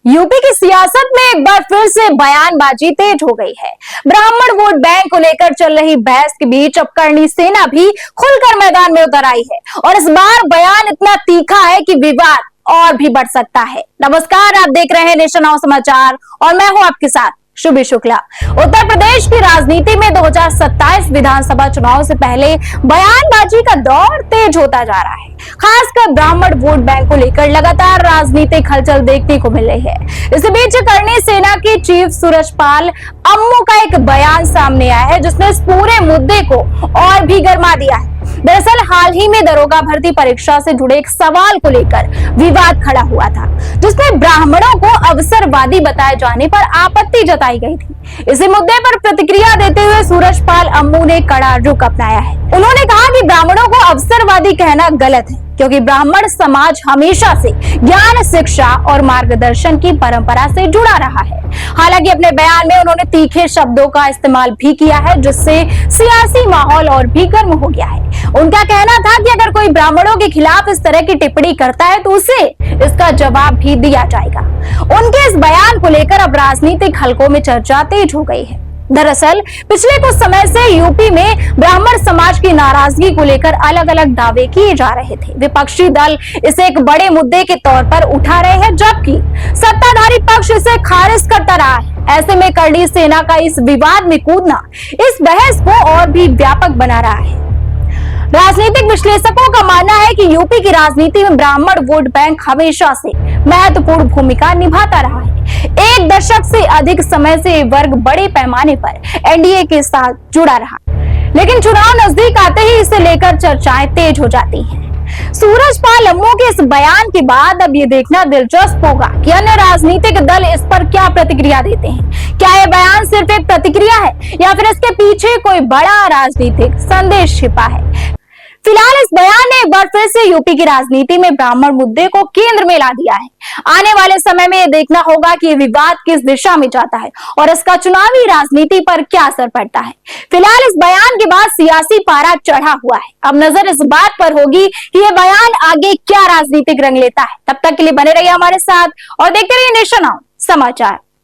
UP की सियासत में एक बार फिर से बयानबाजी तेज हो गई है। ब्राह्मण वोट बैंक को लेकर चल रही बहस के बीच अब करणी सेना भी खुलकर मैदान में उतर आई है और इस बार बयान इतना तीखा है कि विवाद और भी बढ़ सकता है। नमस्कार, आप देख रहे हैं नेशन नाउ समाचार और मैं हूं आपके साथ शुभी शुक्ला। उत्तर प्रदेश की राजनीति में 2027 विधानसभा चुनाव से पहले बयानबाजी का दौर तेज होता जा रहा है। खासकर ब्राह्मण वोट बैंक को लेकर लगातार राजनीतिक हलचल देखने को मिल रही है। इसी बीच करणी सेना के चीफ सूरजपाल अम्मू का एक बयान सामने आया है जिसने इस पूरे मुद्दे को और भी गर्मा दिया है। दरअसल हाल ही में दरोगा भर्ती परीक्षा से जुड़े एक सवाल को लेकर विवाद खड़ा हुआ था जिसमें ब्राह्मणों को अवसरवादी बताए जाने पर आपत्ति जताई गई थी। इसी मुद्दे पर प्रतिक्रिया देते हुए सूरजपाल अम्मू ने कड़ा रुख अपनाया है। उन्होंने कहा कि ब्राह्मणों को अवसरवादी कहना गलत है क्योंकि ब्राह्मण समाज हमेशा से ज्ञान, शिक्षा और मार्गदर्शन की परंपरा से जुड़ा रहा है। हालांकि अपने बयान में उन्होंने तीखे शब्दों का इस्तेमाल भी किया है जिससे सियासी माहौल और भी गर्म हो गया है। उनका कहना था कि अगर कोई ब्राह्मणों के खिलाफ इस तरह की टिप्पणी करता है तो उसे इसका जवाब भी दिया जाएगा। उनके इस बयान को लेकर अब राजनीतिक हलकों में चर्चा तेज हो गई है। दरअसल पिछले कुछ समय से यूपी में ब्राह्मण समाज की नाराजगी को लेकर अलग अलग दावे किए जा रहे थे। विपक्षी दल इसे एक बड़े मुद्दे के तौर पर उठा रहे हैं जबकि सत्ताधारी पक्ष इसे खारिज करता रहा है। ऐसे में करणी सेना का इस विवाद में कूदना इस बहस को और भी व्यापक बना रहा है। राजनीतिक विश्लेषकों का मानना है कि यूपी की राजनीति में ब्राह्मण वोट बैंक हमेशा से महत्वपूर्ण भूमिका निभाता रहा है। एक दशक से अधिक समय से ये वर्ग बड़े पैमाने पर एनडीए के साथ जुड़ा रहा, लेकिन चुनाव नजदीक आते ही इसे लेकर चर्चाएं तेज हो जाती हैं। सूरजपाल अम्मू के इस बयान के बाद अब ये देखना दिलचस्प होगा कि अन्य राजनीतिक दल इस पर क्या प्रतिक्रिया देते हैं। क्या ये बयान सिर्फ एक प्रतिक्रिया है या फिर इसके पीछे कोई बड़ा राजनीतिक संदेश छिपा है। फिलहाल इस बयान ने एक बार फिर से यूपी की राजनीति में ब्राह्मण मुद्दे को केंद्र में ला दिया है। आने वाले समय में यह देखना होगा कि ये विवाद किस दिशा में जाता है और इसका चुनावी राजनीति पर क्या असर पड़ता है। फिलहाल इस बयान के बाद सियासी पारा चढ़ा हुआ है। अब नजर इस बात पर होगी कि यह बयान आगे क्या राजनीतिक रंग लेता है। तब तक के लिए बने रहिए हमारे साथ और देखते रहिए नेशन नाउ समाचार।